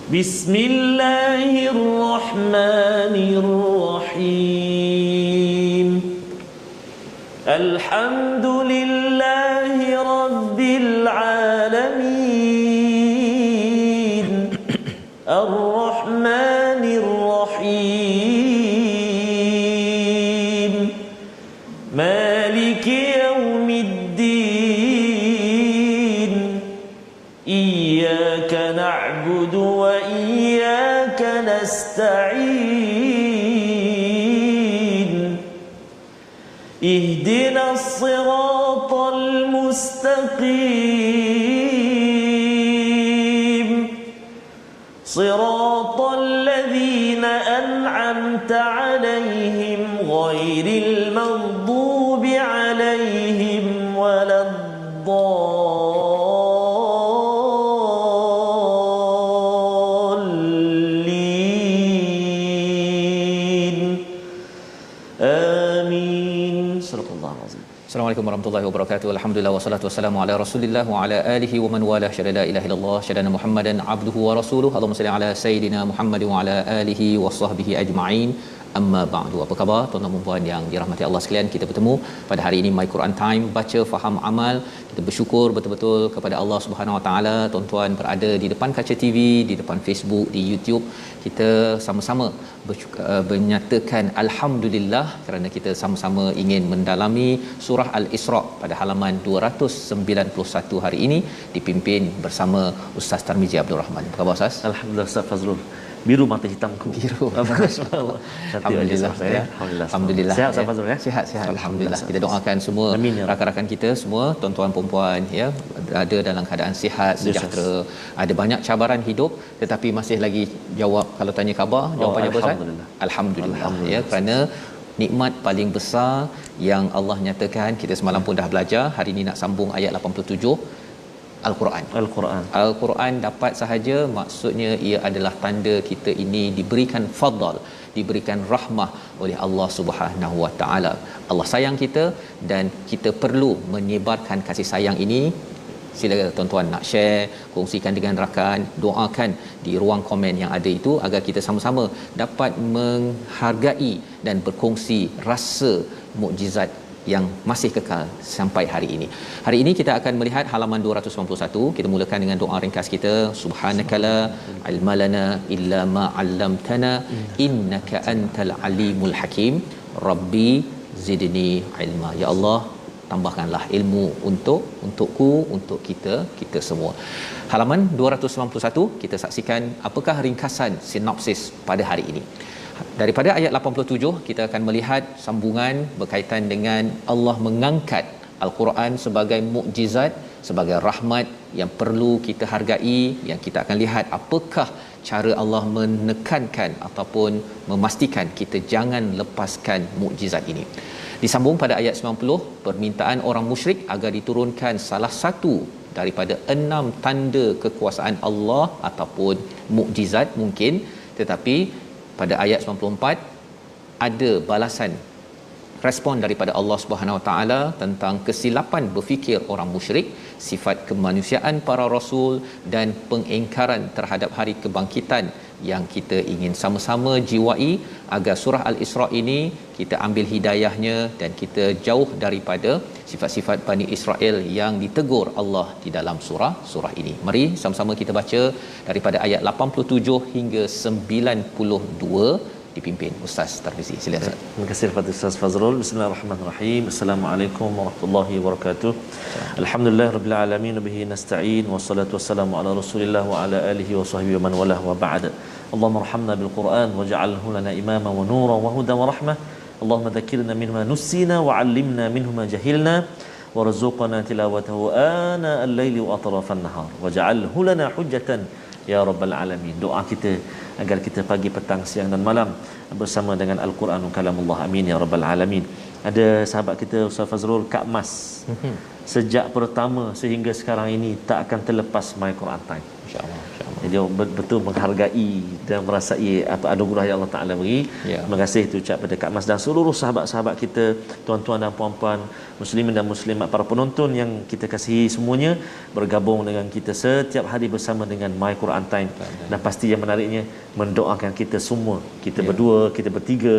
Bismillahirrahmanirrahim. Alhamdulillahi rabbil alamin. Ar-Rahmanir Rahim. Maliki yaumiddin. Iyyaka na'budu wa iyyaka nasta'in. Ihdinas siratal mustaqim. Siratal ladzina an'amta 'alaihim ghairil maghdubi 'alaihim waladdallin. Amin. Sallallahu alaihi. Assalamualaikum warahmatullahi wabarakatuh. Alhamdulillah wassalatu wassalamu ala Rasulillah wa ala alihi wa man wala syada la ilaha illallah syadana Muhammadan abduhu wa rasuluhu. Allahumma salli ala sayidina Muhammad wa ala alihi wa sahbihi ajma'in. Amma ba'du. Apa khabar tuan-tuan dan puan yang dirahmati Allah sekalian? Kita bertemu pada hari ini My Quran Time, baca faham amal. Kita bersyukur betul-betul kepada Allah Subhanahu Wa Taala. Tuan-tuan berada di depan kaca TV, di depan Facebook, di YouTube. Kita sama-sama menyatakan alhamdulillah kerana kita sama-sama ingin mendalami surah Al-Isra pada halaman 291 hari ini dipimpin bersama Ustaz Tarmizi Abdul Rahman. Apa khabar Ustaz? Alhamdulillah Ustaz Fazrul. Biru mata hitamku. Biru. Alhamdulillah. Alhamdulillah. Sihat Ustaz Fazrul ya? Sihat. Alhamdulillah. Kita doakan semua rakan-rakan kita semua, tuan-tuan puan-puan ya, berada dalam keadaan sihat, sejahtera. Ada banyak cabaran hidup tetapi masih lagi jawab kalau tanya khabar, jawapannya apa Ustaz? Alhamdulillah. Ya, kerana nikmat paling besar yang Allah nyatakan, kita semalam pun dah belajar, hari ini nak sambung ayat 87. Al-Quran dapat sahaja, maksudnya ia adalah tanda kita ini diberikan fadl, diberikan rahmah oleh Allah Subhanahu Wa Taala. Allah sayang kita dan kita perlu menyebarkan kasih sayang ini. Sila tuan-tuan nak share, kongsikan dengan rakan, doakan di ruang komen yang ada itu agar kita sama-sama dapat menghargai dan berkongsi rasa mukjizat yang masih kekal sampai hari ini. Hari ini kita akan melihat halaman 291. Kita mulakan dengan doa ringkas kita. Subhanakala ilmalana illa ma 'allamtana innaka antal alimul hakim. Rabbi zidni ilma. Ya Allah, tambahkanlah ilmu untukku, untuk kita semua. Halaman 291 kita saksikan apakah ringkasan sinopsis pada hari ini. Daripada ayat 87 kita akan melihat sambungan berkaitan dengan Allah mengangkat Al-Quran sebagai mukjizat, sebagai rahmat yang perlu kita hargai, yang kita akan lihat apakah cara Allah menekankan ataupun memastikan kita jangan lepaskan mukjizat ini. Disambung pada ayat 90, permintaan orang musyrik agar diturunkan salah satu daripada 6 tanda kekuasaan Allah ataupun mukjizat mungkin, tetapi pada ayat 94 ada balasan, respon daripada Allah Subhanahu Wa Taala tentang kesilapan berfikir orang musyrik, sifat kemanusiaan para rasul dan pengingkaran terhadap hari kebangkitan yang kita ingin sama-sama jiwai agar surah Al-Isra ini kita ambil hidayahnya dan kita jauh daripada sifat-sifat Bani Israel yang ditegur Allah di dalam surah ini. Mari sama-sama kita baca daripada ayat 87 hingga 92 dipimpin Ustaz Tarmizi. Silakan Ustaz. Terima kasih kepada Ustaz Fazrul. Bismillahirrahmanirrahim. Assalamualaikum warahmatullahi wabarakatuh. Alhamdulillahirabbil alamin, bihi nasta'in, wassalatu wassalamu ala Rasulillah wa ala alihi wa sahbihi wa man walah wa ba'd. Allahumma arhamna bil Quran waj'alhu lana imama wa nura wa hudan wa rahmah. Allahumma dhakkirna minhu nusina wa 'allimna minhu ma jahilna warzuqna tilawatahu ana al-laili wa atrafan nahar waj'alhu lana hujjatan ya rabbal alamin. Doa kita agar kita pagi, petang, siang dan malam bersama dengan Al-Quran kalamullah. Amin ya rabbal alamin. Ada sahabat kita Ustaz Fazrul, Kak Mas. sejak pertama sehingga sekarang ini tak akan terlepas My Quran Time. Insya-Allah. Jadi betul menghargai dan merasai apa anugerah yang Allah Taala beri. Ya. Terima kasih tu ucap pada Kak Mas dan seluruh sahabat-sahabat kita, tuan-tuan dan puan-puan, muslimin dan muslimat, para penonton yang kita kasihi semuanya, bergabung dengan kita setiap hari bersama dengan My Quran Time. Dan pasti yang menariknya, mendoakan kita semua, kita berdua, kita bertiga,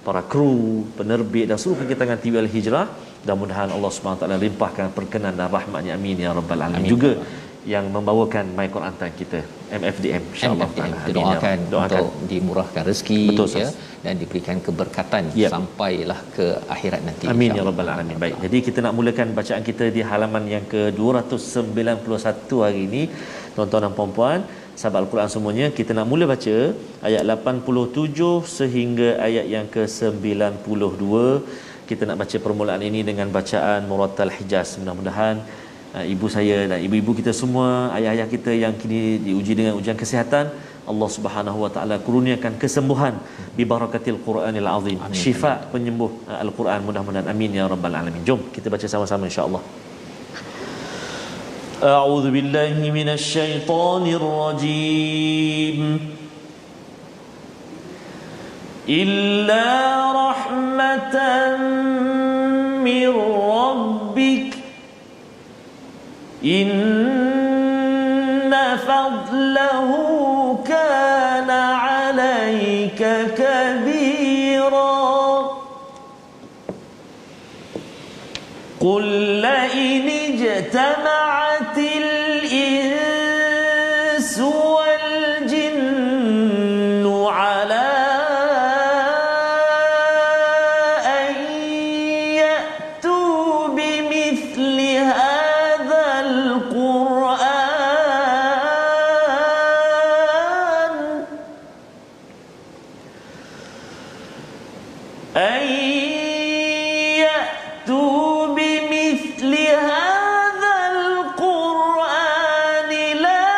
para kru, penerbit dan seluruh kegiatan TV Al-Hijrah. Mudah-mudahan Allah SWT limpahkan perkenan dan rahmatnya, amin ya rabbal alamin. Juga yang membawakan My Quran Time kita, MFDM, insya-Allah taala. Doakan untuk dimurahkan rezeki. Betul, ya, dan diberikan keberkatan sampailah ke akhirat nanti. Amin ya rabbal alamin. Baik, jadi kita nak mulakan bacaan kita di halaman yang ke-291 hari ini. Tuan-tuan dan puan-puan, sahabat Al-Quran semuanya, kita nak mula baca ayat 87 sehingga ayat yang ke-92. Kita nak baca permulaan ini dengan bacaan Murattal Hijaz. Mudah-mudahan ibu saya dan ibu-ibu kita semua, ayah-ayah kita yang kini diuji dengan ujian kesihatan, Allah Subhanahu wa taala kurniakan kesembuhan bi barakatil Quranil Azim. Syifa, penyembuh Al-Quran, mudah-mudahan, amin ya rabbal alamin. Jom kita baca sama-sama insya-Allah. A'udzu billahi minasy syaithanir rajim. Illa rahmatan mir rabbik inna fadlahu kana alayka kabira qul la in ijtama'atil insu wal jinnu ala an ya'tu bimithli hadzal Qur'an an ya'tu bimithli hadzal Qur'an la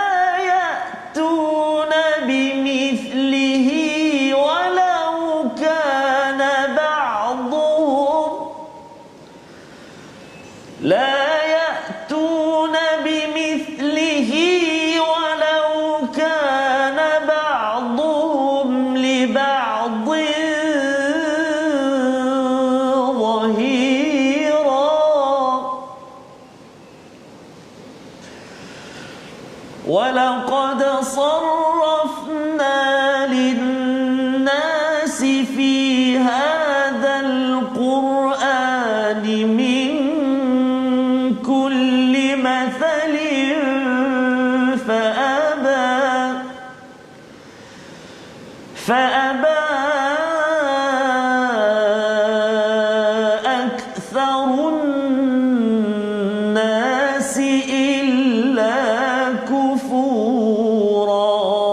ya'tuna bimithlihi walau kana ba'dhuhum لا يأتون بمثله ولو كان بعضهم لبعض ظهيرا ولقد صرفنا للناس في هذا القرآن من كل مثل فأبى أكثر الناس إلا كفورا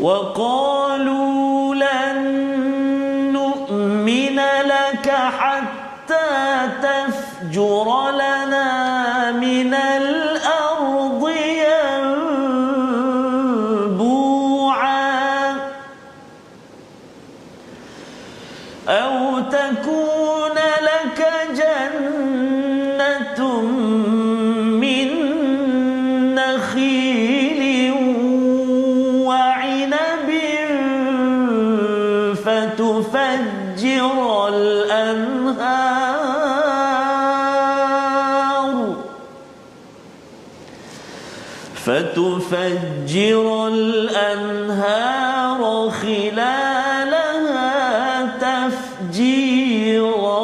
وقالوا لن نؤمن لك حتى تفجر لنا من الأرض ينبوعا أو تكون لك جنة من نخيل وعنب فتفجر الأنهار خلالها تفجيرا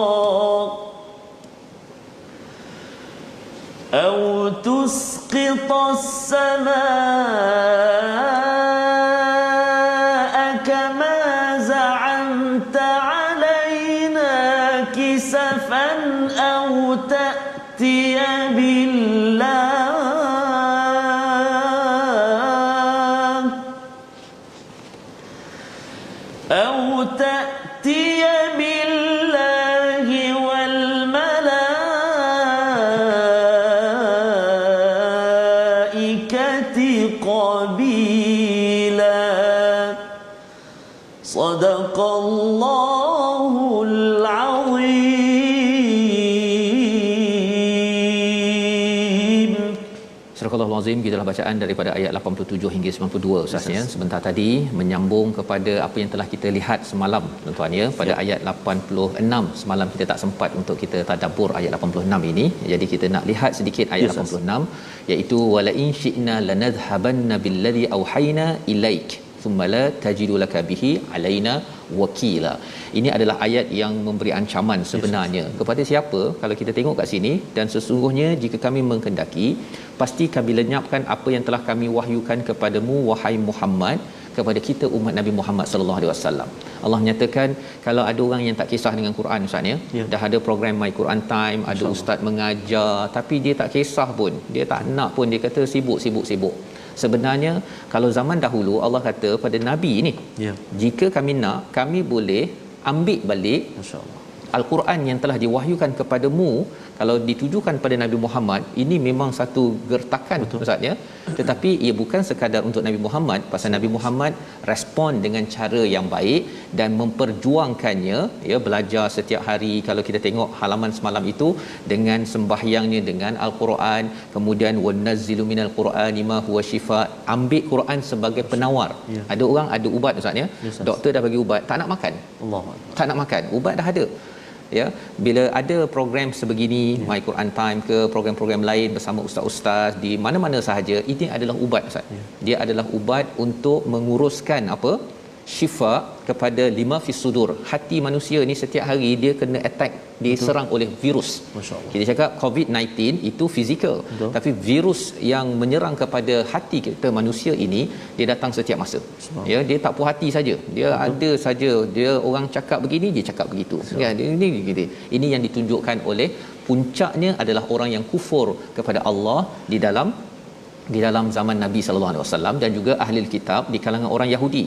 أو تسقط السماء كما زعمت علينا كسفا أو تأتي بالله والملائكة قبيلا صدق الله العظيم Astagfirullahalazim, gitulah bacaan daripada ayat 87 hingga 92 Ustaz ya. Sebentar tadi menyambung kepada apa yang telah kita lihat semalam tuan-tuan ya, pada ayat 86. Semalam kita tak sempat untuk kita tadabbur ayat 86 ini. Jadi kita nak lihat sedikit ayat 86, iaitu wala in syi'na lanadhhabanna billadhi auhayna ilaik thumma la tajidu laka bihi alaina wakila. Ini adalah ayat yang memberi ancaman sebenarnya kepada siapa kalau kita tengok kat sini, dan sesungguhnya jika kami menghendaki pasti kami lenyapkan apa yang telah kami wahyukan kepadamu wahai Muhammad, kepada kita umat Nabi Muhammad sallallahu alaihi wasallam. Allah menyatakan kalau ada orang yang tak kisah dengan Quran Ustaz ya, dah ada program My Quran Time, ada ustaz mengajar tapi dia tak kisah pun, dia tak nak pun, dia kata sibuk. Sebenarnya kalau zaman dahulu Allah kata pada nabi ni, jika kami nak, kami boleh ambil balik masya-Allah Al-Quran yang telah diwahyukan kepadamu. Kalau ditujukan pada Nabi Muhammad, ini memang satu gertakan Ustaz ya, tetapi ia bukan sekadar untuk Nabi Muhammad, pasal Nabi Muhammad respon dengan cara yang baik dan memperjuangkannya ya, belajar setiap hari. Kalau kita tengok halaman semalam itu, dengan sembahyangnya dengan Al-Quran, kemudian wanazzilu minal qur'ani ma huwa shifa, ambil Quran sebagai penawar. Ada orang ada ubat Ustaz ya, doktor dah bagi ubat, tak nak makan. Tak nak makan, ubat dah ada ya. Bila ada program sebegini, My Quran Time ke program-program lain bersama ustaz-ustaz di mana-mana sahaja, ini adalah ubat Ustaz. Dia adalah ubat untuk menguruskan apa? Syifa kepada lima fis sudur. Hati manusia ni setiap hari dia kena attack, diserang oleh virus. Kita cakap COVID-19 itu fizikal, tapi virus yang menyerang kepada hati kita manusia ini, dia datang setiap masa. Ya, dia tak puas hati saja. Dia ada saja, dia orang cakap begini, dia cakap begitu. Kan, ini gitu. Ini yang ditunjukkan oleh puncaknya adalah orang yang kufur kepada Allah di dalam zaman Nabi sallallahu alaihi wasallam, dan juga ahli kitab di kalangan orang Yahudi,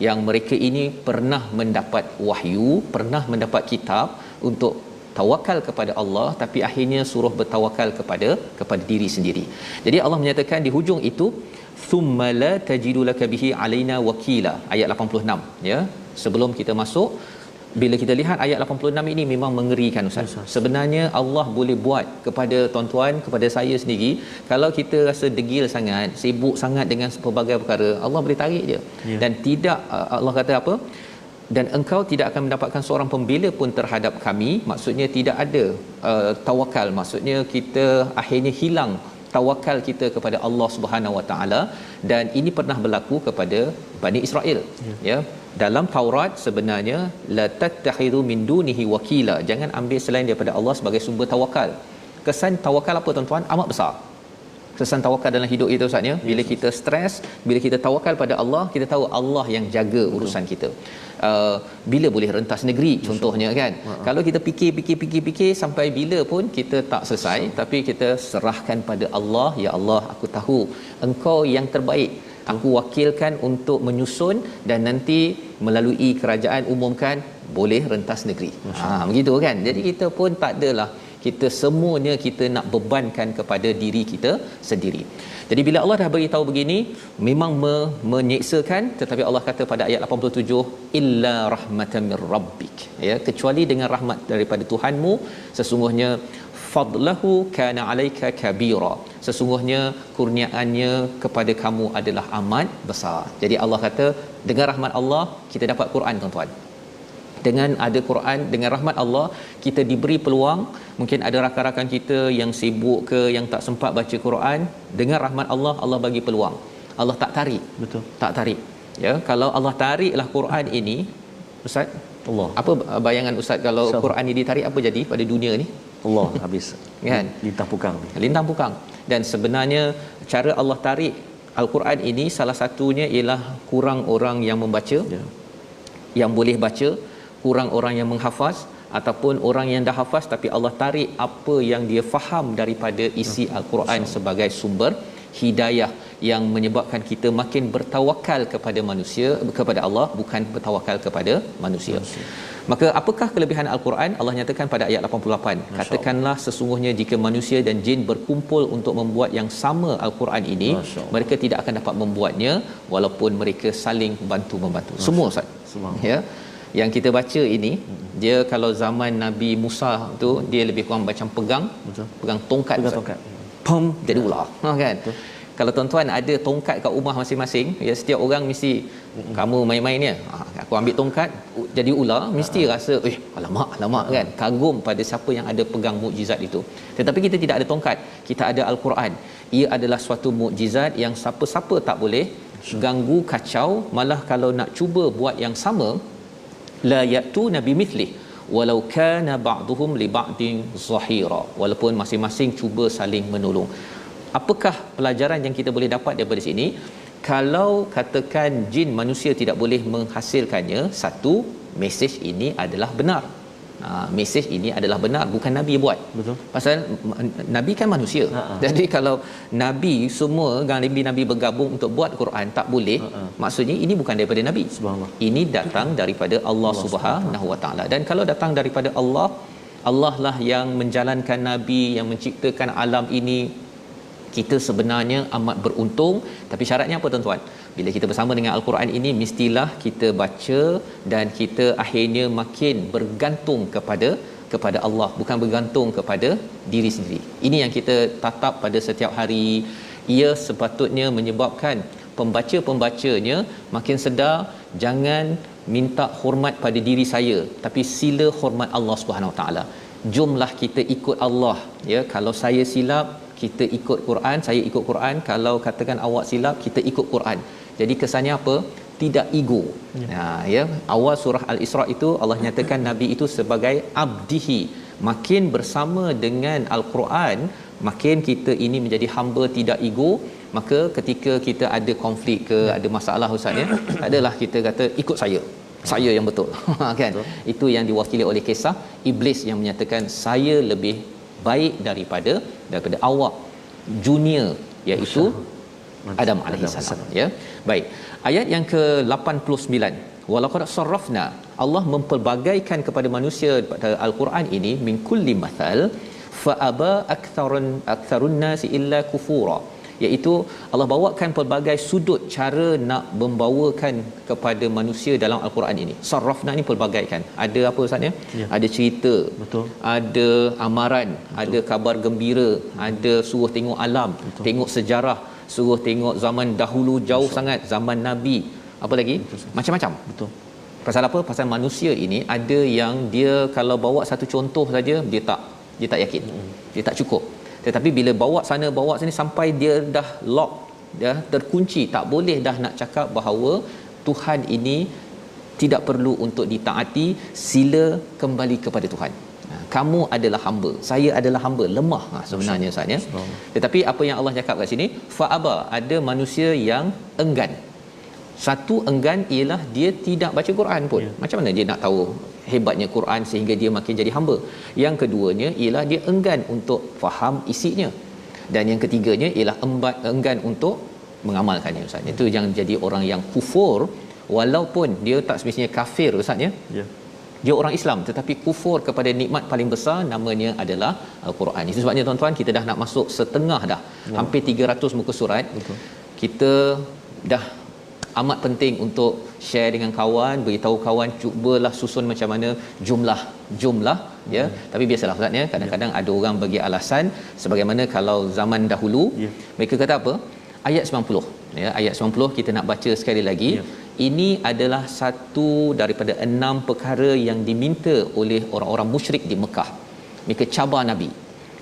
yang mereka ini pernah mendapat wahyu, pernah mendapat kitab untuk tawakal kepada Allah, tapi akhirnya suruh bertawakal kepada diri sendiri. Jadi Allah menyatakan di hujung itu, thumma la tajidu laka bihi alaina wakila, ayat 86 ya. Sebelum kita masuk, bila kita lihat ayat 86 ini memang mengerikan Ustaz. Sebenarnya Allah boleh buat kepada tuan-tuan, kepada saya sendiri, kalau kita rasa degil sangat, sibuk sangat dengan pelbagai perkara, Allah boleh tarik je. Dan tidak, Allah kata apa? Dan engkau tidak akan mendapatkan seorang pembela pun terhadap kami. Maksudnya tidak ada tawakal. Maksudnya kita akhirnya hilang tawakal kita kepada Allah Subhanahu Wa Taala, dan ini pernah berlaku kepada Bani Israel ya. Dalam Taurat sebenarnya la tattakhidu min dunihi wakila, jangan ambil selain daripada Allah sebagai sumber tawakal. Kesan tawakal apa tuan-tuan? Amat besar. Kesan tawakal dalam hidup kita Ustaz ya. Bila kita stres, bila kita tawakal pada Allah, kita tahu Allah yang jaga urusan kita. Bila boleh rentas negeri contohnya kan. Kalau kita fikir sampai bila pun kita tak selesai, tapi kita serahkan pada Allah. Ya Allah, aku tahu Engkau yang terbaik, aku wakilkan untuk menyusun, dan nanti melalui kerajaan umumkan boleh rentas negeri. Begitu kan. Jadi kita pun tak adalah kita semuanya kita nak bebankan kepada diri kita sendiri. Jadi bila Allah dah beritahu begini, memang menyeksakan, tetapi Allah kata pada ayat 87, illa rahmatan mir rabbik ya, kecuali dengan rahmat daripada Tuhanmu, sesungguhnya fadlahu kana alaika kabira, sesungguhnya kurniaannya kepada kamu adalah amat besar. Jadi Allah kata dengan rahmat Allah kita dapat Quran tuan-tuan. Dengan ada Quran, dengan rahmat Allah kita diberi peluang. Mungkin ada rakan-rakan kita yang sibuk ke, yang tak sempat baca Quran, dengan rahmat Allah, Allah bagi peluang. Allah tak tarik. Betul. Tak tarik. Ya, kalau Allah tariklah Quran ini, Ustaz, Allah. Apa bayangan Ustaz kalau Quran ini ditarik, apa jadi pada dunia ni? Allah habis. Kan? Lintang pukang. Lintang pukang. Dan sebenarnya cara Allah tarik Al-Quran ini salah satunya ialah kurang orang yang membaca, yang boleh baca, kurang orang yang menghafaz, ataupun orang yang dah hafaz tapi Allah tarik apa yang dia faham daripada isi Al-Quran sebagai sumber hidayah yang menyebabkan kita makin bertawakal kepada manusia, kepada Allah, bukan bertawakal kepada manusia. Maka apakah kelebihan Al-Quran? Allah nyatakan pada ayat 88, katakanlah sesungguhnya jika manusia dan jin berkumpul untuk membuat yang sama Al-Quran ini, mereka tidak akan dapat membuatnya walaupun mereka saling bantu-membantu. Semua Ustaz. Ya. Yang kita baca ini, dia kalau zaman Nabi Musa tu, dia lebih kurang macam pegang tongkat. Pom, jadi ular. Kan? Kalau tuan-tuan ada tongkat kat rumah masing-masing, ya setiap orang mesti kamu main-main ni, aku ambil tongkat jadi ular, mesti rasa alamak kan, kagum pada siapa yang ada pegang mukjizat itu. Tetapi kita tidak ada tongkat, kita ada al-Quran. Ia adalah suatu mukjizat yang siapa-siapa tak boleh ganggu, kacau. Malah kalau nak cuba buat yang sama, la ya'tu nabi mithlih walau kana ba'dhum li ba'din zahira, walaupun masing-masing cuba saling menolong. Apakah pelajaran yang kita boleh dapat daripada sini? Kalau katakan jin manusia tidak boleh menghasilkannya, satu, mesej ini adalah benar. Mesej ini adalah benar, bukan Nabi buat. Betul. Pasal Nabi kan manusia. Jadi kalau Nabi semua Nabi bergabung untuk buat Quran tak boleh, maksudnya ini bukan daripada Nabi. Subhanallah. Ini datang daripada Allah Subhanahu Wa Taala. Dan kalau datang daripada Allah, Allah lah yang menjalankan Nabi, yang menciptakan alam ini. Kita sebenarnya amat beruntung. Tapi syaratnya apa tuan-tuan? Bila kita bersama dengan Al-Quran ini, mestilah kita baca dan kita akhirnya makin bergantung kepada Allah, bukan bergantung kepada diri sendiri. Ini yang kita tatap pada setiap hari. Ia sepatutnya menyebabkan pembaca-pembacanya makin sedar, jangan minta hormat pada diri saya, tapi sila hormat Allah Subhanahu Wa Taala. Jomlah kita ikut Allah, ya. Kalau saya silap, kita ikut Quran, saya ikut Quran. Kalau katakan awak silap, kita ikut Quran. Jadi kesannya apa? Tidak ego. Ya. Awal surah Al-Isra itu Allah nyatakan Nabi itu sebagai abdihi. Makin bersama dengan Al-Quran, makin kita ini menjadi hamba, tidak ego. Maka ketika kita ada konflik ke, ada masalah ustaz, ya, tak adalah kita kata ikut saya yang betul. Kan? Betul. Itu yang diwakili oleh kisah iblis yang menyatakan saya lebih baik daripada awak junior, iaitu Adam alaihissalam, ya. Baik. Ayat yang ke-89, walaqad sarrafna, Allah mempelbagaikan kepada manusia pada al-Quran ini min kulli mathal fa aba aktsarun nasi illa kufura, iaitu Allah bawakan pelbagai sudut cara nak membawakan kepada manusia dalam al-Quran ini. Sarrafna ni pelbagaikan. Ada apa ustaz ya? Ada cerita, betul. Ada amaran, betul. Ada kabar gembira, ada suruh tengok alam, betul. Tengok sejarah, suruh tengok zaman dahulu jauh, betul. Sangat zaman Nabi. Apa lagi? Betul. Macam-macam. Betul. Pasal apa? Pasal manusia ini ada yang dia kalau bawa satu contoh saja dia tak yakin. Dia tak cukup. Tetapi bila bawa sana bawa sini sampai dia dah lock, dah terkunci, tak boleh dah nak cakap bahawa Tuhan ini tidak perlu untuk ditaati, sila kembali kepada Tuhan. Kamu adalah hamba, saya adalah hamba, lemah sebenarnya Ustaz, ya. Tetapi apa yang Allah cakap kat sini, fa'aba, ada manusia yang enggan. Satu enggan ialah dia tidak baca Quran pun. Macam mana dia nak tahu hebatnya Quran sehingga dia makin jadi hamba? Yang keduanya ialah dia enggan untuk faham isinya. Dan yang ketiganya ialah enggan untuk mengamalkannya Ustaz. Itu yang jadi orang yang kufur, walaupun dia tak semestinya kafir Ustaz, ya. Dia orang Islam tetapi kufur kepada nikmat paling besar, namanya adalah Al-Quran. Itu sebabnya tuan-tuan, kita dah nak masuk setengah dah. Hampir 300 muka surat. Betul. Kita dah amat penting untuk share dengan kawan, beritahu kawan, cubalah susun macam mana jumlah, ya. Tapi biasalah Ustaz, ya, kadang-kadang ada orang bagi alasan sebagaimana kalau zaman dahulu, mereka kata apa? Ayat 90, ya, ayat 90 kita nak baca sekali lagi. Ini adalah satu daripada 6 perkara yang diminta oleh orang-orang musyrik di Mekah. Mereka cabar Nabi.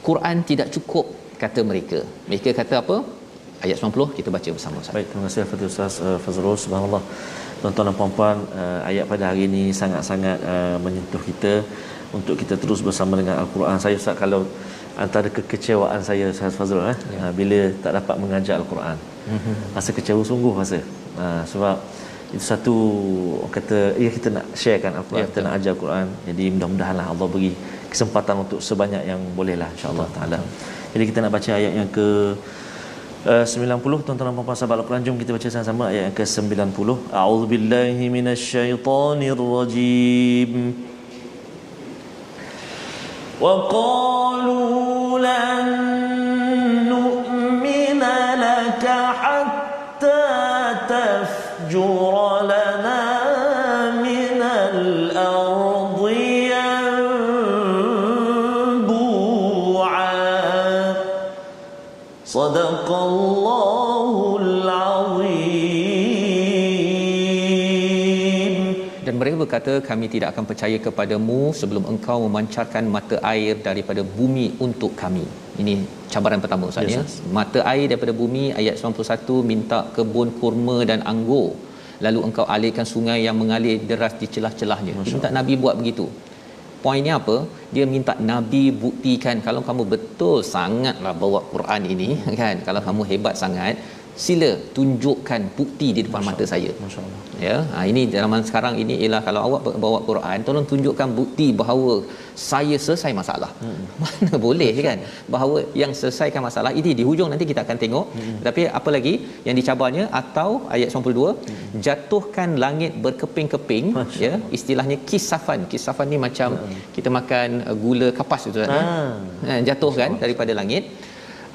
Quran tidak cukup kata mereka. Mereka kata apa? Ayat 90 kita baca bersama Ustaz. Baik, terima kasih Fadil Ustaz Fazrul. Subhanallah. Tuan-tuan dan puan-puan, ayat pada hari ini sangat-sangat menyentuh kita untuk kita terus bersama dengan Al-Quran. Saya Ustaz, kalau antara kekecewaan saya Ustaz Fazrul, bila tak dapat mengajar Al-Quran. Rasa kecewa sungguh rasa. Sebab itu satu kata, kita nak sharekan Al-Quran, kita nak ajar Al-Quran. Jadi mudah-mudahanlah Allah beri kesempatan untuk sebanyak yang bolehlah, insya-Allah taala. Jadi kita nak baca ayat yang ke 90, tuan-tuan dan puan-puan sahabat Al-Quran, jom kita baca sama-sama ayat yang ke-90. A'udzubillahi minasyaitonirrajim. Wa qalu lan nu'mina laka hatta tafjura lana minal ardi yanbu'a. Sadaqallah berkata, kami tidak akan percaya kepadamu sebelum engkau memancarkan mata air daripada bumi untuk kami. Ini cabaran pertama Ustaz ya. Mata air daripada bumi, ayat 91, minta kebun kurma dan anggur. Lalu engkau alirkan sungai yang mengalir deras di celah-celahnya. Dia minta Nabi buat begitu. Poinnya apa? Dia minta Nabi buktikan kalau kamu betul sangatlah bawa Quran ini kan. Kalau kamu hebat sangat, sila tunjukkan bukti di depan mata saya. Masya-Allah. Ya, ini zaman sekarang ini ialah kalau awak bawa Quran, tolong tunjukkan bukti bahawa saya selesai masalah. Mana boleh kan bahawa yang selesaikan masalah ini di hujung nanti kita akan tengok. Tapi apa lagi yang dicabarnya, atau ayat 92, jatuhkan langit berkeping-keping, ya, istilahnya kisafan. Kisafan ni macam kita makan gula kapas itu kan. Jatuhkan daripada langit.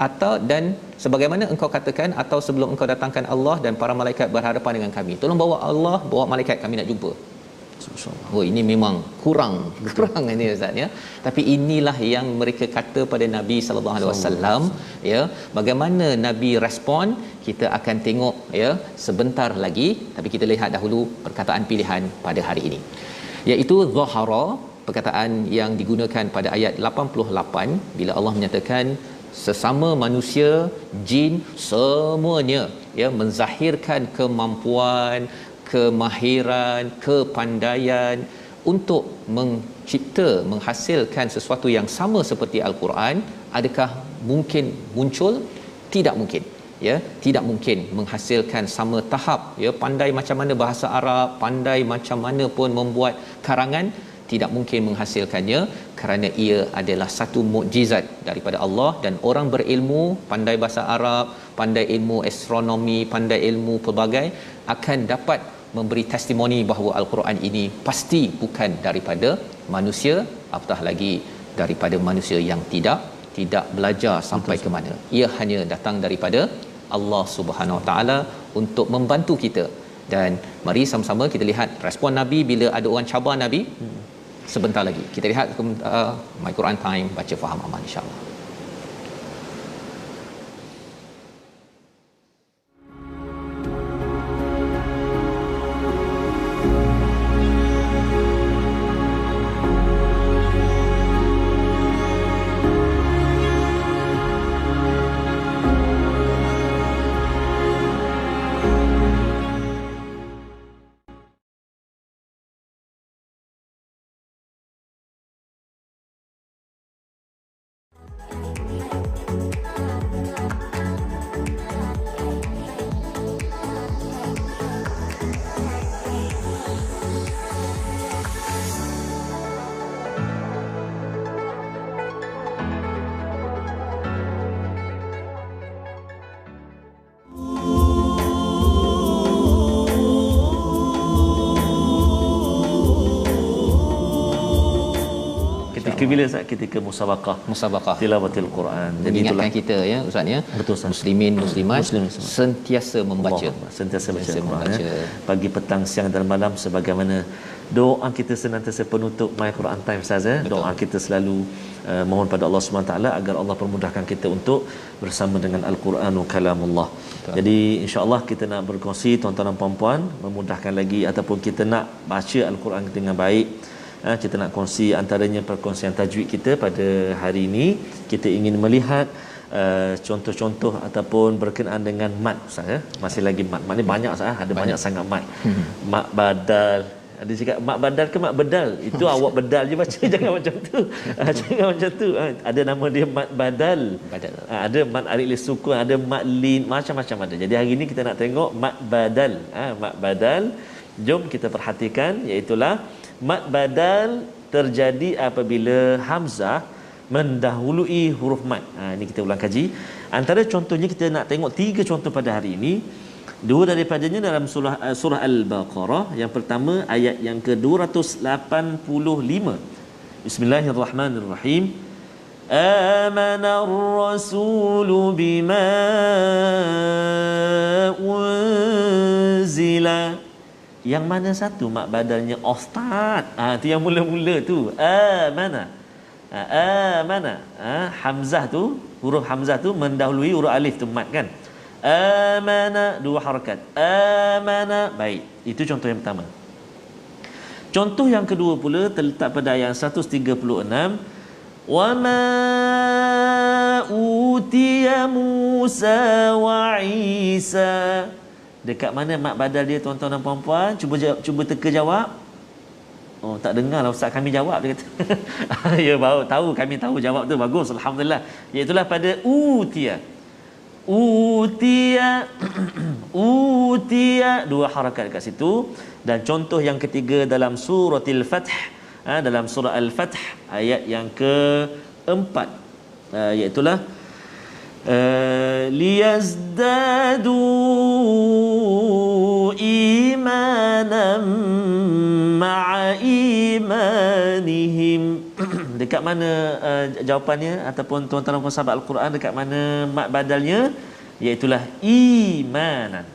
Atau dan sebagaimana engkau katakan, atau sebelum engkau datangkan Allah dan para malaikat berhadapan dengan kami. Tolong bawa Allah, bawa malaikat, kami nak jumpa. Oh, ini memang kurang ini Ustaz ya. Tapi inilah yang mereka kata pada Nabi sallallahu alaihi wasallam ya. Bagaimana Nabi respon kita akan tengok ya sebentar lagi, tapi kita lihat dahulu perkataan pilihan pada hari ini, iaitu zahara, perkataan yang digunakan pada ayat 88 bila Allah menyatakan sesama manusia, jin, semuanya ya menzahirkan kemampuan, kemahiran, kepandaian untuk mencipta, menghasilkan sesuatu yang sama seperti Al-Quran. Adakah mungkin muncul? Tidak mungkin. Ya, tidak mungkin menghasilkan sama tahap ya, pandai macam mana bahasa Arab, pandai macam mana pun membuat karangan, tidak mungkin menghasilkannya kerana ia adalah satu mukjizat daripada Allah. Dan orang berilmu, pandai bahasa Arab, pandai ilmu astronomi, pandai ilmu pelbagai, akan dapat memberi testimoni bahawa Al-Quran ini pasti bukan daripada manusia, apatah lagi daripada manusia yang tidak belajar sampai ke mana. Ia hanya datang daripada Allah Subhanahu Wa Taala untuk membantu kita. Dan mari sama-sama kita lihat respon Nabi bila ada orang cabar Nabi. Sebentar lagi kita lihat My Quran Time, baca faham amal insya-Allah. Bila saat ketika musabaqah tilawatil Quran. Jadi ingatkan kita ya Ustaz ya, muslimin muslimat sentiasa membaca, sentiasa baca Quran ya. Pagi, petang, siang dan malam, sebagaimana doa kita senantiasa penutup My Quran Time Ustaz ya. Doa kita selalu mohon pada Allah Subhanahu taala agar Allah permudahkan kita untuk bersama dengan Al-Quranu kalamullah. Jadi insya-Allah kita nak berkongsi tuan-tuan dan puan-puan, memudahkan lagi ataupun kita nak baca Al-Quran dengan baik. Kita nak kongsi antaranya perkongsian tajwid kita pada hari ini. Kita ingin melihat contoh-contoh ataupun berkenaan dengan mat Ustaz ya. Masih lagi mat ni banyak Ustaz, ada banyak sangat mat. Mat badal, ada cakap mat badal ke mat bedal, itu awak bedal je baca, jangan macam tu. Jangan macam tu. Ada nama dia mat badal. Ada mat alif lis sukun, ada mat lin, macam-macam ada. Jadi hari ini kita nak tengok mat badal. Mat badal, jom kita perhatikan, iaitu mat badal terjadi apabila hamzah mendahului huruf mat. Ini kita ulang kaji. Antara contohnya kita nak tengok 3 contoh pada hari ini. 2 daripadanya dalam surah Al-Baqarah. Yang pertama ayat yang ke-285. Bismillahirrahmanirrahim. Amana ar-rasulu bima unzila. Yang mana satu mak badalnya ustaz? Tu yang mula-mula tu. Amana. Amana. Hamzah tu, huruf hamzah tu mendahului huruf alif tu mat kan. Amana, 2 harakat. Amana. Baik. Itu contoh yang pertama. Contoh yang kedua pula terletak pada ayat 136, wa ma utiya Musa wa Isa. Dekat mana mak badal dia tuan-tuan dan puan-puan? Cuba teka jawab. Oh, tak dengar lah ustaz kami jawab, dia kata. Ya, baru tahu, kami tahu jawab tu, bagus, alhamdulillah. Iaitulah pada utiya. Utiya utiya, dua harakat dekat situ. Dan contoh yang ketiga dalam suratul Fath, dalam surah Al-Fath ayat yang keempat, iaitulah liyazdadu imanan ma'a imanihim. Dekat mana jawapannya ataupun tuan-tuan dan puan sahabat Al-Quran, dekat mana mat badalnya? Iaitulah imanan.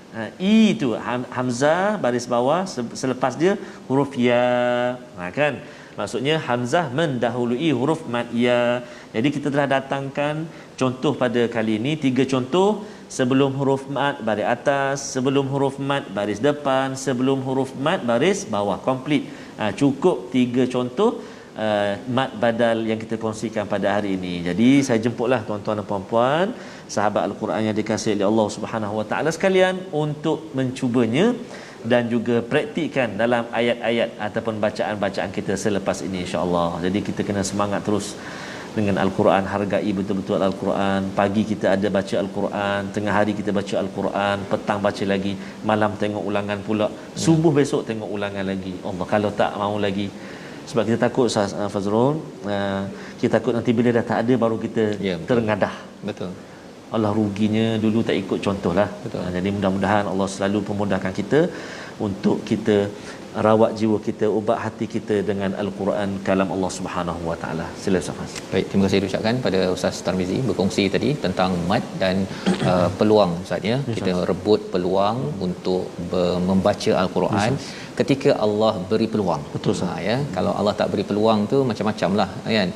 I tu hamzah baris bawah, selepas dia huruf ya, kan? Maksudnya hamzah mendahului huruf mad ya. Jadi kita telah datangkan contoh pada kali ini 3 contoh. Sebelum huruf mad baris atas, sebelum huruf mad baris depan, sebelum huruf mad baris bawah, komplit. Cukup 3 contoh mad badal yang kita kongsikan pada hari ini. Jadi saya jemputlah tuan-tuan dan puan-puan sahabat Al-Quran yang dikasihi oleh Allah Subhanahu Wa Taala sekalian untuk mencubanya dan juga praktikkan dalam ayat-ayat ataupun bacaan-bacaan kita selepas ini, insya-Allah. Jadi kita kena semangat terus dengan Al-Quran, hargai betul-betul Al-Quran. Pagi kita ada baca Al-Quran, tengah hari kita baca Al-Quran, petang baca lagi, malam tengok ulangan pula, subuh besok tengok ulangan lagi. Allah, kalau tak mau lagi, sebab kita takut Ustaz Fazrul, kita takut nanti bila dah tak ada baru kita terengadah. Betul. Allah, ruginya dulu tak ikut contohlah. Jadi mudah-mudahan Allah selalu memudahkan kita untuk kita rawat jiwa kita, ubat hati kita dengan Al-Quran, kalam Allah Subhanahu Wa Taala. Sila Ustaz. Baik, terima kasih ucapkan pada Ustaz Tarmizi berkongsi tadi tentang mad dan peluang Ustaz ya. Kita rebut peluang untuk membaca Al-Quran ketika Allah beri peluang. Betul ya. Kalau Allah tak beri peluang tu macam-macamlah kan.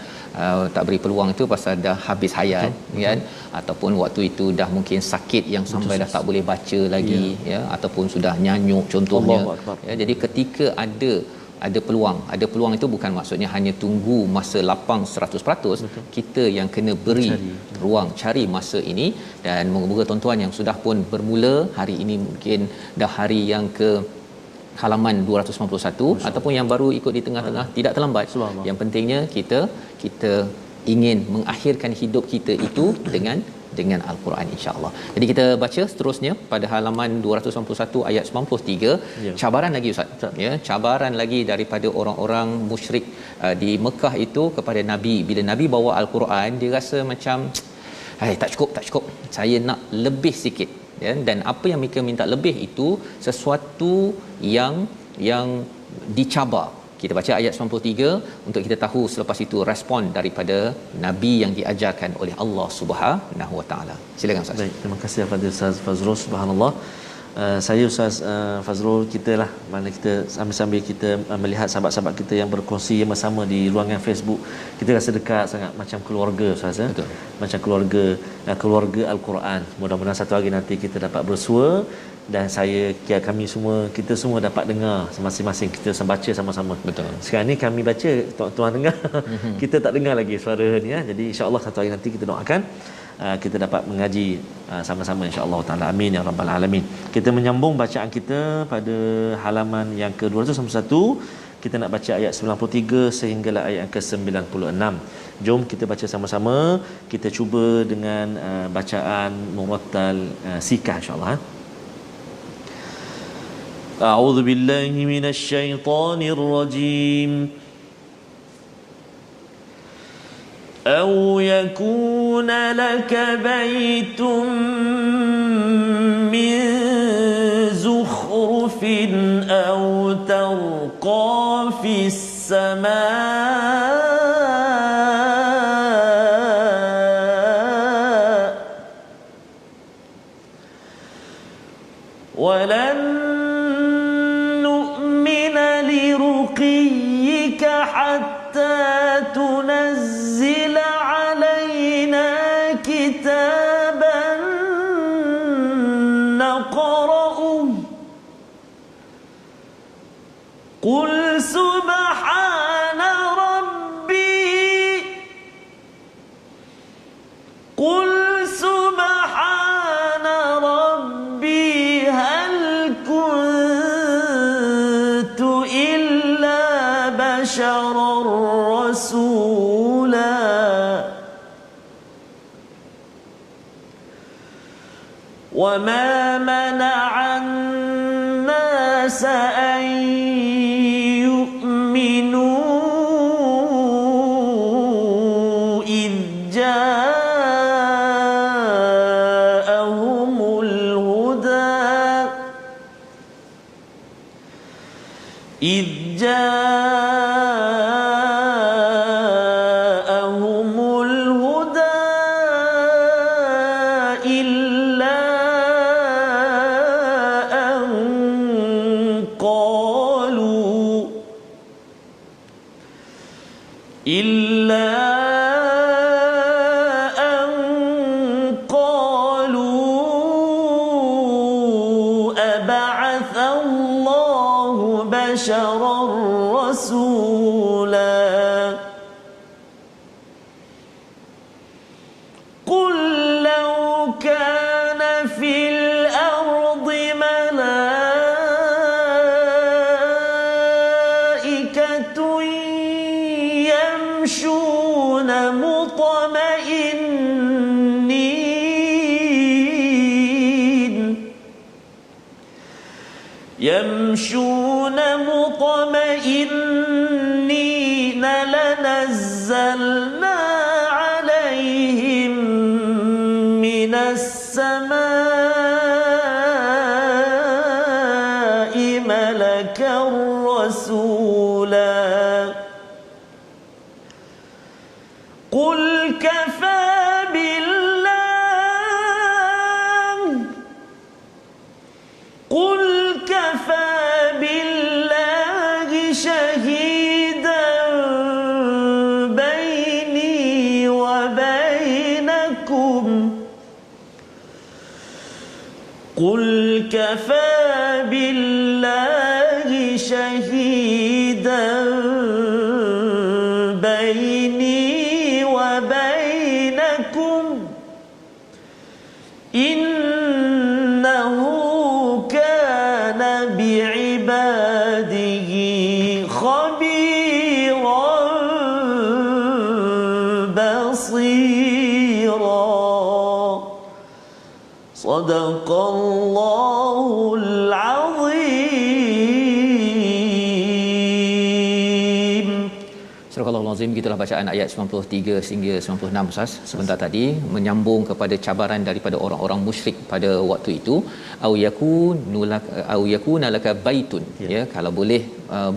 Tak beri peluang itu pasal dah habis hayat, kan, ataupun waktu itu dah mungkin sakit yang sampai dah tak boleh baca lagi, ya, ataupun sudah nyanyuk contohnya, ya. Jadi ketika ada peluang itu bukan maksudnya hanya tunggu masa lapang 100%. Kita yang kena beri ruang, cari masa ini. Dan moga-moga tuan-tuan yang sudah pun bermula hari ini, mungkin dah hari yang ke halaman 291 ataupun yang baru ikut di tengah-tengah, tidak terlambat. Yang pentingnya kita ingin mengakhirkan hidup kita itu dengan Al-Quran, insya-Allah. Jadi kita baca seterusnya pada halaman 291 ayat 93. Cabaran lagi Ustaz, ya, cabaran lagi daripada orang-orang musyrik di Mekah itu kepada Nabi. Bila Nabi bawa Al-Quran, dia rasa macam tak cukup, saya nak lebih sikit, ya. Dan apa yang mereka minta lebih itu sesuatu yang dicabar. Kita baca ayat 93 untuk kita tahu selepas itu respon daripada Nabi yang diajarkan oleh Allah Subhanahu Wa Taala. Silakan Ustaz. Baik, terima kasih kepada Ustaz Fazrul. Subhanallah. Saya Ustaz Fazrul, kita lah mana kita sambil kita melihat sahabat-sahabat kita yang berkongsi bersama di ruangan Facebook, kita rasa dekat sangat, macam keluarga Ustaz. Betul. Macam keluarga Al-Quran. Mudah-mudahan satu hari nanti kita dapat bersua dan kami semua, kita semua dapat dengar masing-masing, kita baca sama-sama. Betul. Sekarang ni kami baca, tuan-tuan dengar. Kita tak dengar lagi suara ni, ya. Jadi insya-Allah satu hari nanti kita doakan kita dapat mengaji sama-sama, insya-Allah taala. Amin ya rabbal alamin. Kita menyambung bacaan kita pada halaman yang ke-291. Kita nak baca ayat 93 sehinggalah ayat yang ke-96. Jom kita baca sama-sama. Kita cuba dengan bacaan murattal sikah, insya-Allah. A'udzu billahi minasyaitonir rajim. أو يكون لك بيت من زخرف أو ترقى في السماء ولن نؤمن لرقيك حتى تنزل علينا كتابا نقرأه قل وما منع الناس أن يؤمنوا إذ جاءهم الهدى إلا أن قالوا أبعث الله بشرا رسولا قل لو كان في الأرض ملائكة يمشون مطمئنين لنزلنا عليهم من السماء ملكا رسولا قل كفى بالله شهيدا بيني وبينكم قل كفى بالله شهيدا بيني وبينكم إنه كان بعباده خبيرا بصيرا صدق الله العظيم. Surah Al-Azim, gitulah bacaan ayat 93 hingga 96 Ustaz sebentar tadi, menyambung kepada cabaran daripada orang-orang musyrik pada waktu itu. Au yakuna laka baitun, ya, kalau boleh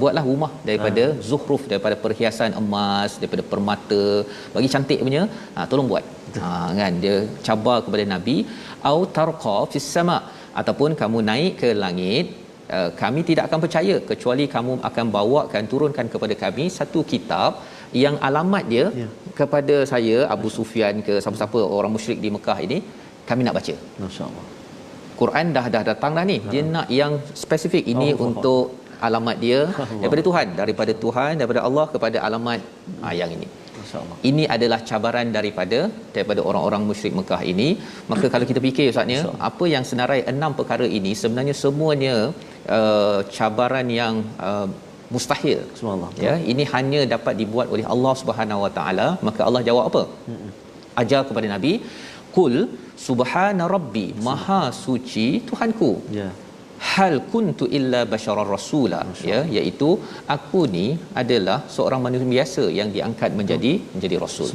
buatlah rumah daripada zuhruf, daripada perhiasan emas, daripada permata, bagi cantik punya, tolong buat. Kan dia cabar kepada Nabi, au tarqa fis sama, ataupun kamu naik ke langit, kami tidak akan percaya kecuali kamu akan bawakan, turunkan kepada kami satu kitab yang alamat dia kepada saya, Abu Sufyan ke siapa-siapa orang musyrik di Mekah ini, kami nak baca. Masya-Allah. Quran dah datang dah ni. Dia nak yang spesifik, ini untuk alamat dia daripada Tuhan, daripada Allah kepada alamat yang ini. Ini adalah cabaran daripada orang-orang musyrik Mekah ini. Maka kalau kita fikir Ustaznya, apa yang senarai 6 perkara ini sebenarnya semuanya cabaran yang mustahil. Subhanallah. Ya, ini hanya dapat dibuat oleh Allah Subhanahu Wa Taala. Maka Allah jawab apa? Ajar kepada Nabi, qul subhana rabbi, maha suci Tuhanku. Ya. Hal kuntu illa basyarar rasula, ya, iaitu aku ni adalah seorang manusia biasa yang diangkat menjadi rasul.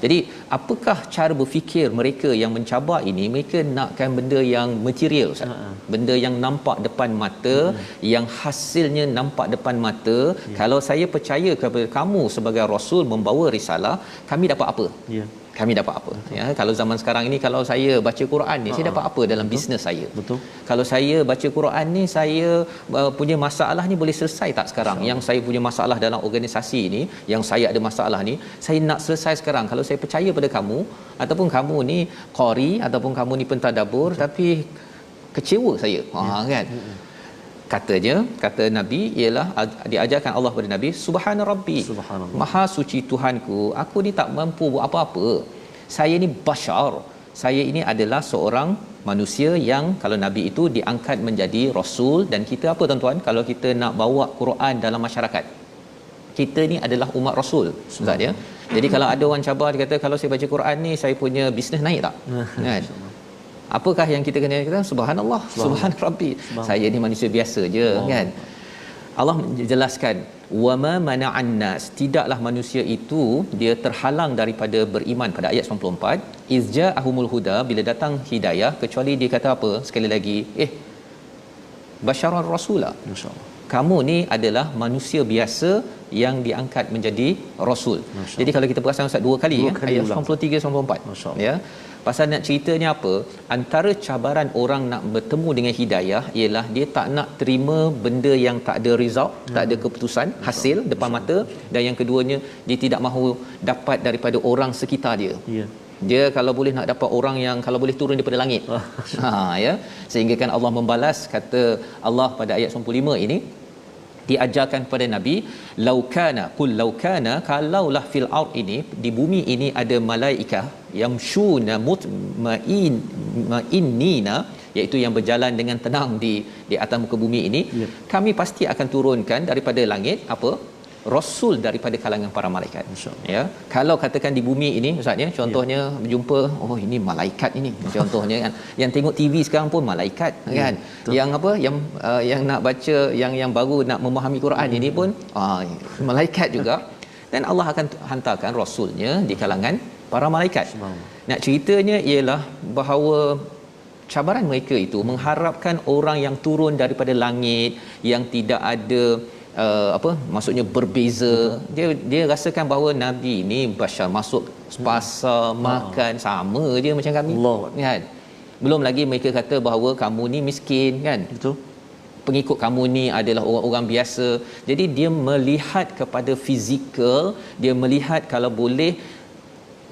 Jadi apakah cara berfikir mereka yang mencabar ini? Mereka nakkan benda yang material, benda yang nampak depan mata, yang hasilnya nampak depan mata. Kalau saya percaya kepada kamu sebagai rasul membawa risalah, kami dapat apa? Kami dapat apa? Ya, kalau zaman sekarang ini, kalau saya baca Quran ni, saya dapat apa dalam bisnes saya? Betul. Kalau saya baca Quran ni, saya punya masalah ni boleh selesai tak sekarang? Yang saya punya masalah dalam organisasi ni, yang saya ada masalah ni, saya nak selesai sekarang. Kalau saya percaya pada kamu, ataupun kamu ni qari, ataupun kamu ni pentadabbur, tapi kecewa saya. Kan? Kata Nabi ialah, diajarkan Allah kepada Nabi, subhana rabbi, maha suci Tuhanku, aku ni tak mampu buat apa-apa. Saya ni bashar, saya ini adalah seorang manusia yang, kalau Nabi itu diangkat menjadi rasul. Dan kita apa tuan-tuan, kalau kita nak bawa Quran dalam masyarakat, kita ni adalah umat rasul, Ustaz ya. Jadi kalau ada orang cabar, dia kata kalau saya baca Quran ni, saya punya bisnes naik tak? Kan? Apakah yang kita kena kata? Subhanallah, subhan rabbi. Saya ni manusia biasa je, kan? Allah menjelaskan, wama mana'an nas, tidaklah manusia itu dia terhalang daripada beriman pada ayat 94, izja'ahumul huda, bila datang hidayah, kecuali dia kata apa? Sekali lagi, basyarar rasula, Masya-Allah. kamu ni adalah manusia biasa yang diangkat menjadi rasul. Jadi kalau kita perasan Ustaz dua kali ayat 93 94 ya. Pasal nak ceritanya apa? Antara cabaran orang nak bertemu dengan hidayah ialah dia tak nak terima benda yang tak ada result, tak ada keputusan, hasil depan mata, dan yang keduanya dia tidak mahu dapat daripada orang sekitar dia. Ya. Dia kalau boleh nak dapat orang yang kalau boleh turun daripada langit. Ya. Sehingga kan Allah membalas, kata Allah pada ayat 95 ini, diajarkan kepada Nabi, laukana qul laukana, kalaulah fil ard ini, di bumi ini ada malaikah yamshuna mutma'innina, iaitu yang berjalan dengan tenang di atas muka bumi ini, kami pasti akan turunkan daripada langit apa? Rasul daripada kalangan para malaikat. Ya, kalau katakan di bumi ini Ustaz ya, contohnya berjumpa, oh ini malaikat ini contohnya kan, yang tengok TV sekarang pun malaikat kan, yang apa, yang nak baca yang baru nak memahami Quran ini pun malaikat juga, dan Allah akan hantarkan rasulnya di kalangan para malaikat. Nak ceritanya ialah bahawa cabaran mereka itu mengharapkan orang yang turun daripada langit, yang tidak ada maksudnya berbeza. Dia rasakan bahawa Nabi ni bashar, masuk pasar makan sama je macam kami, kan? Belum lagi mereka kata bahawa kamu ni miskin, kan? Betul. Pengikut kamu ni adalah orang-orang biasa. Jadi dia melihat kepada fizikal, dia melihat kalau boleh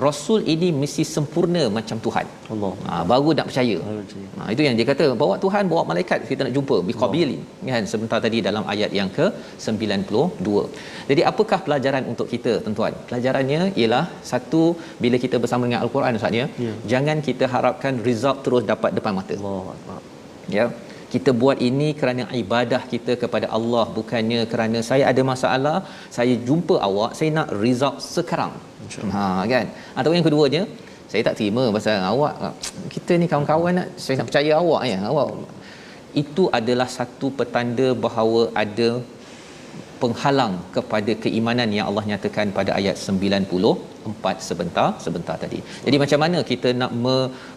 Rasul ini mesti sempurna macam Tuhan. Allah. Baru nak percaya. Itu yang dia kata, bawa Tuhan, bawa malaikat, kita nak jumpa biqabilin, kan, sebentar tadi dalam ayat yang ke-92. Jadi apakah pelajaran untuk kita, tuan-tuan? Pelajarannya ialah satu, bila kita bersama dengan Al-Quran Ustaz ya, jangan kita harapkan result terus dapat depan mata. Ya. Kita buat ini kerana ibadah kita kepada Allah, bukannya kerana saya ada masalah, saya jumpa awak, saya nak result sekarang. Kan? Atau yang keduanya, saya tak terima pasal awak, kita ni kawan-kawan, saya nak percaya awak ya. Awak itu adalah satu petanda bahawa ada penghalang kepada keimanan yang Allah nyatakan pada ayat 94 sebentar tadi. Jadi macam mana kita nak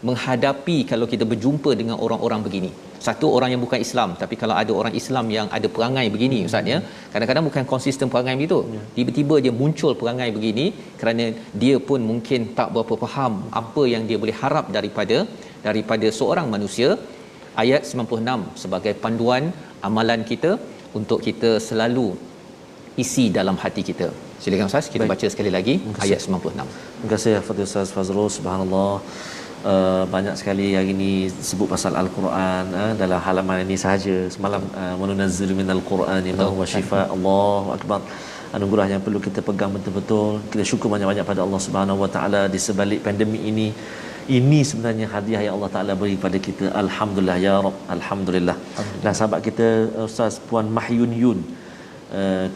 menghadapi kalau kita berjumpa dengan orang-orang begini? Satu, orang yang bukan Islam, tapi kalau ada orang Islam yang ada perangai begini Ustaz ya, kadang-kadang bukan konsisten perangai begitu. Tiba-tiba dia muncul perangai begini kerana dia pun mungkin tak berapa faham apa yang dia boleh harap daripada seorang manusia. Ayat 96 sebagai panduan amalan kita untuk kita selalu isi dalam hati kita. Silakan Ustaz, kita baca sekali lagi ayat 96. Terima kasih Fadil Ustaz Fazrul. Subhanallah, banyak sekali hari ini sebut pasal Al-Quran dalam halaman ini sahaja. Semalam menunazzilu minal Qur'ani ma huwa shifa. Allahu akbar. Anugerah yang perlu kita pegang betul-betul. Kita syukur banyak-banyak pada Allah Subhanahu Wa Taala di sebalik pandemik ini. Ini sebenarnya hadiah yang Allah Taala beri pada kita. Alhamdulillah ya Rabb. Alhamdulillah. Dan sahabat kita Ustaz Puan Mahyun Yun,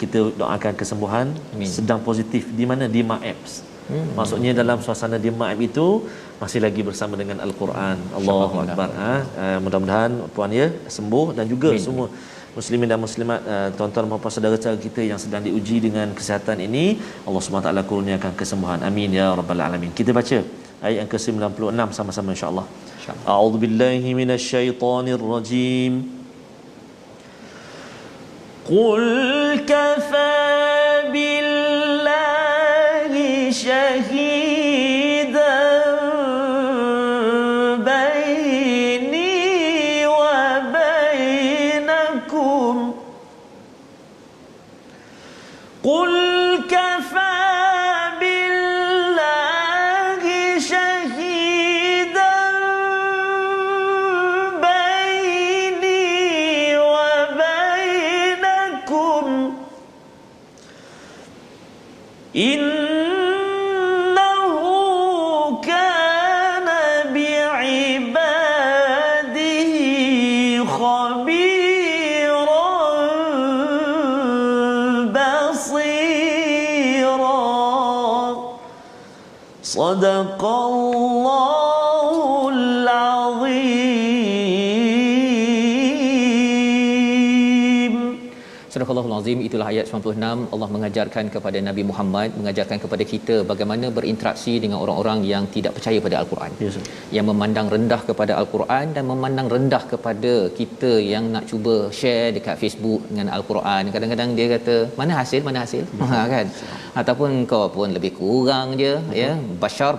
kita doakan kesembuhan. Sedang positif di mana? Di Maapps. Maksudnya dalam suasana di Maap itu masih lagi bersama dengan Al-Quran. Allahu akbar. Mudah-mudahan puan ya sembuh, dan juga semua muslimin dan muslimat, tuan-tuan dan puan saudara-saudara kita yang sedang diuji dengan kesihatan ini, Allah Subhanahu taala kurniakan kesembuhan. Amin ya rabbal alamin. Kita baca ayat yang ke-96 sama-sama insya-Allah. A'udzubillahi minasyaitonirrajim. Qul kafa billahi shahidan baini wa bainakum. Qul kafa innahu kana bi'ibadihi khabiran basira. Sadaqallahul azim. azim, itulah ayat 96. Allah mengajarkan kepada Nabi Muhammad, mengajarkan kepada kita bagaimana berinteraksi dengan orang-orang yang tidak percaya pada al-Quran. Yes. Yang memandang rendah kepada al-Quran dan memandang rendah kepada kita yang nak cuba share dekat Facebook dengan al-Quran. Kadang-kadang dia kata, mana hasil kan, ataupun kau pun lebih kurang je, ya, bashar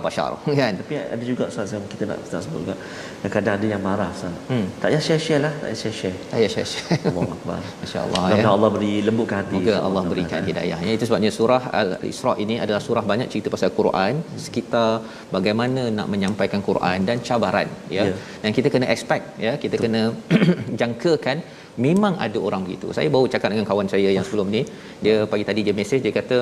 kan. Tapi ada juga Ustaz yang kita nak sebut juga. Kadang-kadang ada yang marah Ustaz. Tak payah share lah, tak payah share. Allahu akbar. Masya-Allah, ya. Allah beri lembutkan hati. Moga Allah berikan hidayahnya. Itu sebabnya surah Al-Isra ini adalah surah banyak cerita pasal Quran, sekitar bagaimana nak menyampaikan Quran dan cabaran, ya. Dan kita kena expect, ya, kita kena jangkakan memang ada orang begitu. Saya baru cakap dengan kawan saya yang sebelum ni, dia pagi tadi dia mesej, dia kata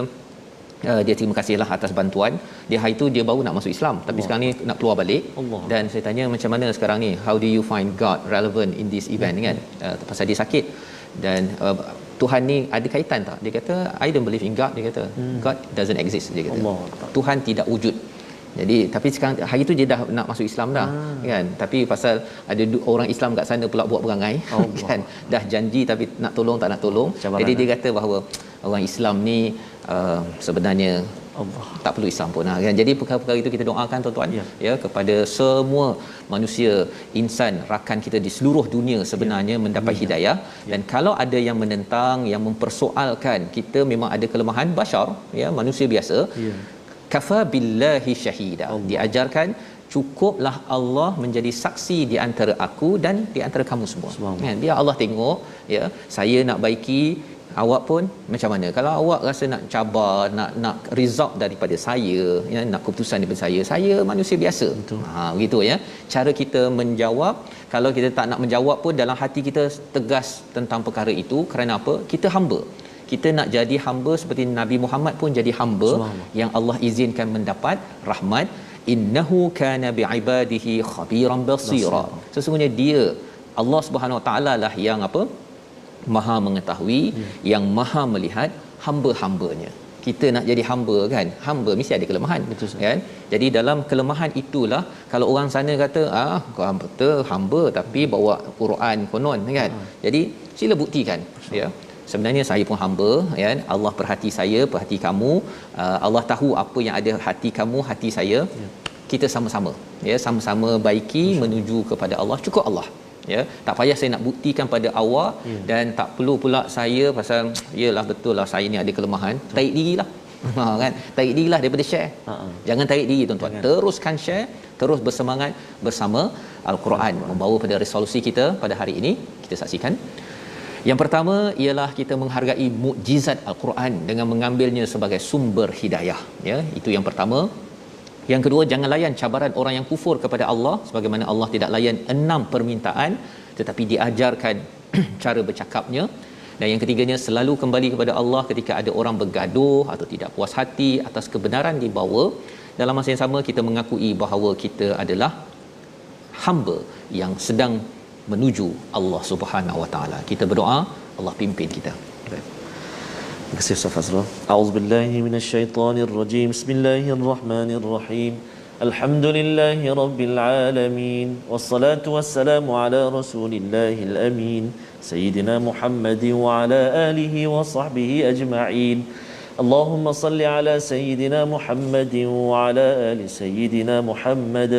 dia terima kasihlah atas bantuan. Dia hari tu dia baru nak masuk Islam, tapi sekarang ni nak keluar balik. Dan saya tanya, macam mana sekarang ni, how do you find God relevant in this event, kan? Pasal dia sakit dan Tuhan ni ada kaitan tak? Dia kata, I don't believe in God. Dia kata God doesn't exist, dia kata. Tuhan tidak wujud. Jadi tapi sekarang hari tu dia dah nak masuk Islam dah, kan, tapi pasal ada orang Islam kat sana pula buat perangai, kan, dah janji tapi nak tolong tak nak tolong. Jadi dia kata bahawa orang Islam ni sebenarnya tak perlu Islam pun, kan. Jadi perkara-perkara itu kita doakan tuan-tuan, ya, kepada semua manusia, insan, rakan kita di seluruh dunia sebenarnya mendapat hidayah. Dan kalau ada yang menentang, yang mempersoalkan, kita memang ada kelemahan, bashar, ya, manusia biasa. Kafa billahi syahida. Diajarkan cukuplah Allah menjadi saksi di antara aku dan di antara kamu semua. Kan? Biar Allah tengok, ya, saya nak baiki, awak pun macam mana. Kalau awak rasa nak cabar, nak result daripada saya, ya, nak keputusan daripada saya manusia biasa. Begitu, ya. Cara kita menjawab, kalau kita tak nak menjawab pun dalam hati kita tegas tentang perkara itu. Kerana apa? Kita hamba. Kita nak jadi hamba seperti Nabi Muhammad pun jadi hamba yang Allah izinkan mendapat rahmat. Innahu kana biibadihi khabiran basira. Sesungguhnya dia, Allah Subhanahu Wa Taala lah yang apa? Maha mengetahui, yang maha melihat hamba-hambanya. Kita nak jadi hamba, kan, hamba mesti ada kelemahan. Betul, kan. Jadi dalam kelemahan itulah, kalau orang sana kata kau hamba tapi bawa Quran konon, kan. Jadi sila buktikan, ya, sebenarnya saya pun hamba, ya. Allah perhati saya, perhati kamu. Allah tahu apa yang ada hati kamu, hati saya. Kita sama-sama, ya, sama-sama baiki menuju kepada Allah. Cukup Allah, ya. Tak payah saya nak buktikan pada awak, dan tak perlu pula saya pasal yalah betul lah saya ni ada kelemahan, tarik dirilah. Kan, tarik dirilah daripada share. Jangan tarik diri, tuan-tuan. Teruskan share, terus bersemangat bersama Al-Quran. Membawa pada resolusi kita pada hari ini, kita saksikan. Yang pertama ialah kita menghargai mukjizat Al-Quran dengan mengambilnya sebagai sumber hidayah, ya. Itu yang pertama. Yang kedua, jangan layan cabaran orang yang kufur kepada Allah, sebagaimana Allah tidak layan 6 permintaan, tetapi diajarkan cara bercakapnya. Dan yang ketiganya, selalu kembali kepada Allah ketika ada orang bergaduh atau tidak puas hati atas kebenaran dibawa. Dalam masa yang sama, kita mengakui bahawa kita adalah hamba yang sedang menuju Allah Subhanahu Wa Taala. Kita berdoa, Allah pimpin kita. Terima kasih Ustaz Fazrul. A'udzubillahi minasyaitonirrajim. Bismillahirrahmanirrahim. Alhamdulillahi rabbil alamin. Wassalatu wassalamu ala rasulillahil amin. Sayyidina Muhammadin wa ala alihi wa sahbihi ajma'in. Allahumma salli ala Sayyidina Muhammadin wa ala ali Sayyidina Muhammad.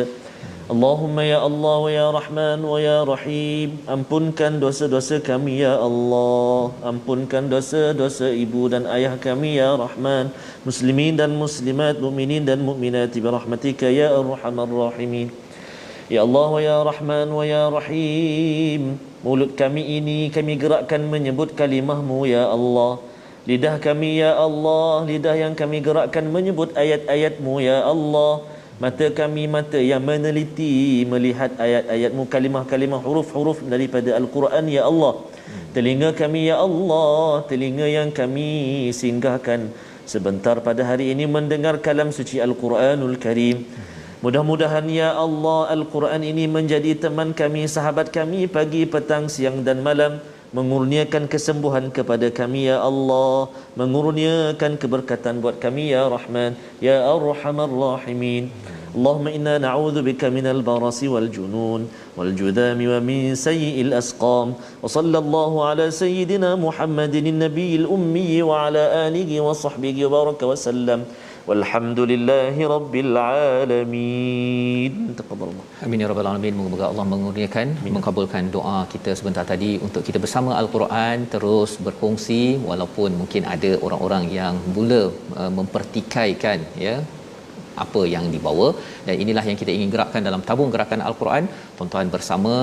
Allahumma ya Allah wa ya Rahman wa ya Rahim, ampunkan dosa-dosa kami ya Allah, ampunkan dosa-dosa ibu dan ayah kami ya Rahman, muslimin dan muslimat, mukminin dan mukminat bi rahmatika ya Arhamar Rahimin. Ya Allah wa ya Rahman wa ya Rahim, mulut kami ini kami gerakkan menyebut kalimah-Mu ya Allah. Lidah kami ya Allah, lidah yang kami gerakkan menyebut ayat-ayat-Mu ya Allah. Mata kami, mata yang meneliti melihat ayat-ayat-Mu, kalimah-kalimah, huruf-huruf daripada Al-Quran ya Allah. Telinga kami ya Allah, telinga yang kami singgahkan sebentar pada hari ini mendengar kalam suci Al-Quranul Karim. Mudah-mudahan ya Allah Al-Quran ini menjadi teman kami, sahabat kami pagi, petang, siang dan malam, mengurniakan kesembuhan kepada kami ya Allah, mengurniakan keberkatan buat kami ya Rahman ya Arhamar Rahimin. اللهم إنا نعوذ بك من البرص والجنون والجذام ومن سيء الأسقام وصلى الله على سيدنا محمد النبي الأمي وعلى آله وصحبه وبارك وسلم والحمد لله رب العالمين. تقبل الله. Amin ya rabbal alamin. Moga Allah mengurniakan, mengabulkan doa kita sebentar tadi untuk kita bersama Al-Quran terus berkongsi, walaupun mungkin ada orang-orang yang mula mempertikaikan ya apa yang dibawa, dan inilah yang kita ingin gerakkan dalam tabung gerakan Al-Quran. Tuan-tuan bersama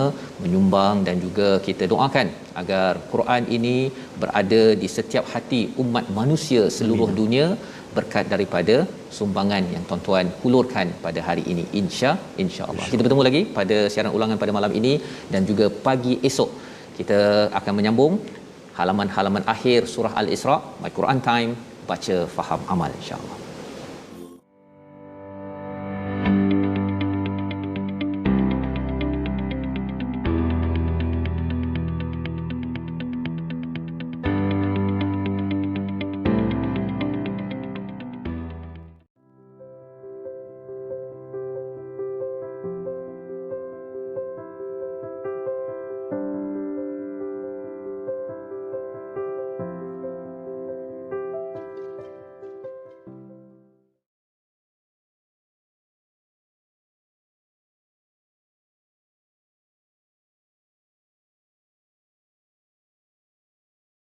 menyumbang dan juga kita doakan agar Quran ini berada di setiap hati umat manusia seluruh dunia berkat daripada sumbangan yang tuan-tuan hulurkan pada hari ini, insya-Allah. Kita bertemu lagi pada siaran ulangan pada malam ini dan juga pagi esok. Kita akan menyambung halaman-halaman akhir surah Al-Isra. My Quran Time, baca, faham, amal, insya-Allah.